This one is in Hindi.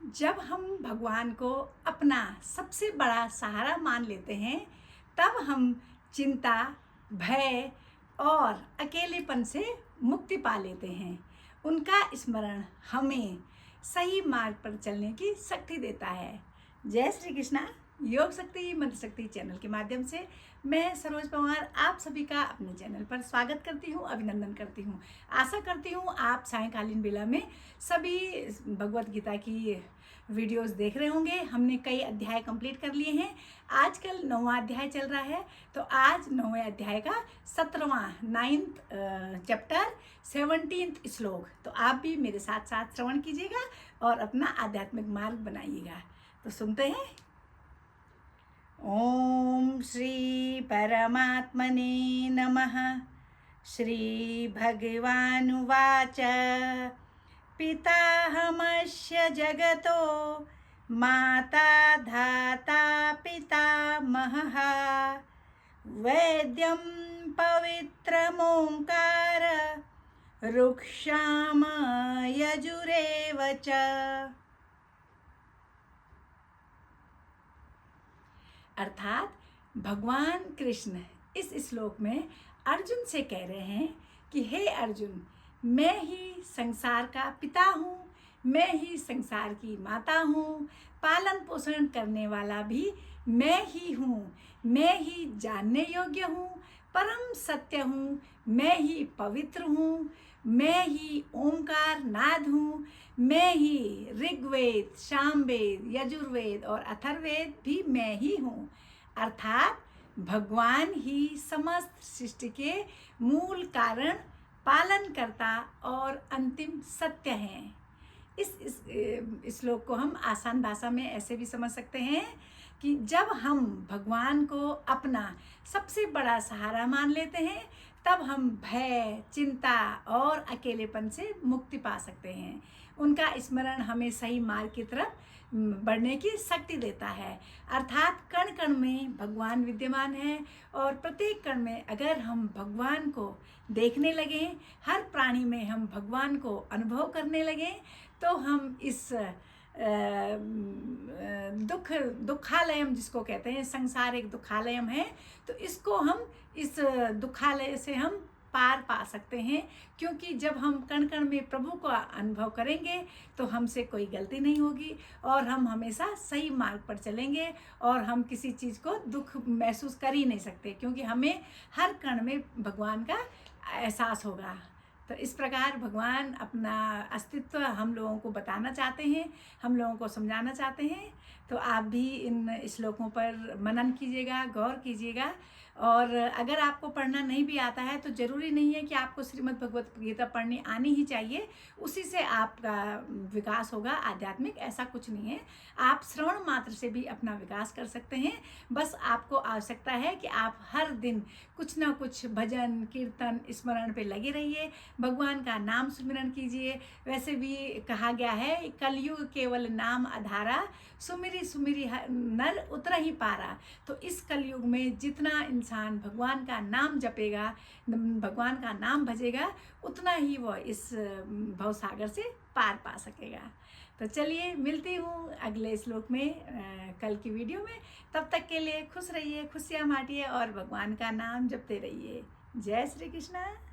जब हम भगवान को अपना सबसे बड़ा सहारा मान लेते हैं, तब हम चिंता, भय और अकेलेपन से मुक्ति पा लेते हैं। उनका स्मरण हमें सही मार्ग पर चलने की शक्ति देता है। जय श्री कृष्णा। योग शक्ति मंत्र शक्ति चैनल के माध्यम से मैं सरोज पवार आप सभी का अपने चैनल पर स्वागत करती हूँ, अभिनंदन करती हूँ। आशा करती हूँ आप सायंकालीन बेला में सभी भगवत गीता की वीडियोस देख रहे होंगे। हमने कई अध्याय कंप्लीट कर लिए हैं। आजकल 9वां अध्याय चल रहा है, तो आज 9वें अध्याय का 17वां 9th चैप्टर 17th श्लोक। तो आप भी मेरे साथ साथ श्रवण कीजिएगा और अपना आध्यात्मिक मार्ग बनाइएगा। तो सुनते हैं। ओम श्री परमात्मने नमः। श्री भगवानुवाच पिताहमस्य जगतो माता धाता पितामहः वैद्यं पवित्रमोङ्कार रुक्षाम यजुरेव च। अर्थात भगवान कृष्ण इस श्लोक में अर्जुन से कह रहे हैं कि हे अर्जुन, मैं ही संसार का पिता हूँ, मैं ही संसार की माता हूँ, पालन पोषण करने वाला भी मैं ही हूँ, मैं ही जानने योग्य हूँ, परम सत्य हूँ, मैं ही पवित्र हूँ, मैं ही ओंकार नाद हूँ, मैं ही ऋग्वेद, सामवेद, यजुर्वेद और अथर्ववेद भी मैं ही हूँ। अर्थात भगवान ही समस्त सृष्टि के मूल कारण, पालनकर्ता और अंतिम सत्य हैं। इस श्लोक को हम आसान भाषा में ऐसे भी समझ सकते हैं कि जब हम भगवान को अपना सबसे बड़ा सहारा मान लेते हैं, तब हम भय, चिंता और अकेलेपन से मुक्ति पा सकते हैं। उनका स्मरण हमें सही मार्ग की तरफ बढ़ने की शक्ति देता है। अर्थात कण कण में भगवान विद्यमान है और प्रत्येक कण में अगर हम भगवान को देखने लगें, हर प्राणी में हम भगवान को अनुभव करने लगें, तो हम इस दुखालयम जिसको कहते हैं, संसार एक दुखालयम है, तो इसको हम इस दुखालय से हम पार पा सकते हैं। क्योंकि जब हम कण कण में प्रभु को अनुभव करेंगे तो हमसे कोई गलती नहीं होगी और हम हमेशा सही मार्ग पर चलेंगे और हम किसी चीज़ को दुख महसूस कर ही नहीं सकते, क्योंकि हमें हर कण में भगवान का एहसास होगा। तो इस प्रकार भगवान अपना अस्तित्व हम लोगों को बताना चाहते हैं, हम लोगों को समझाना चाहते हैं। तो आप भी इन श्लोकों पर मनन कीजिएगा, गौर कीजिएगा। और अगर आपको पढ़ना नहीं भी आता है तो ज़रूरी नहीं है कि आपको श्रीमद् भगवत गीता पढ़नी आनी ही चाहिए, उसी से आपका विकास होगा आध्यात्मिक, ऐसा कुछ नहीं है। आप श्रवण मात्र से भी अपना विकास कर सकते हैं। बस आपको आवश्यकता है कि आप हर दिन कुछ ना कुछ भजन कीर्तन स्मरण पे लगे रहिए, भगवान का नाम सुमिरन कीजिए। वैसे भी कहा गया है, कलयुग केवल नाम आधारा, सुमिरी सुमिरी नर उतर ही पारा। तो इस कलयुग में जितना इंसान भगवान का नाम जपेगा, भगवान का नाम भजेगा, उतना ही वह इस भवसागर से पार पा सकेगा। तो चलिए मिलती हूँ अगले श्लोक में कल की वीडियो में। तब तक के लिए खुश रहिए, खुशियाँ बांटिए और भगवान का नाम जपते रहिए। जय श्री कृष्णा।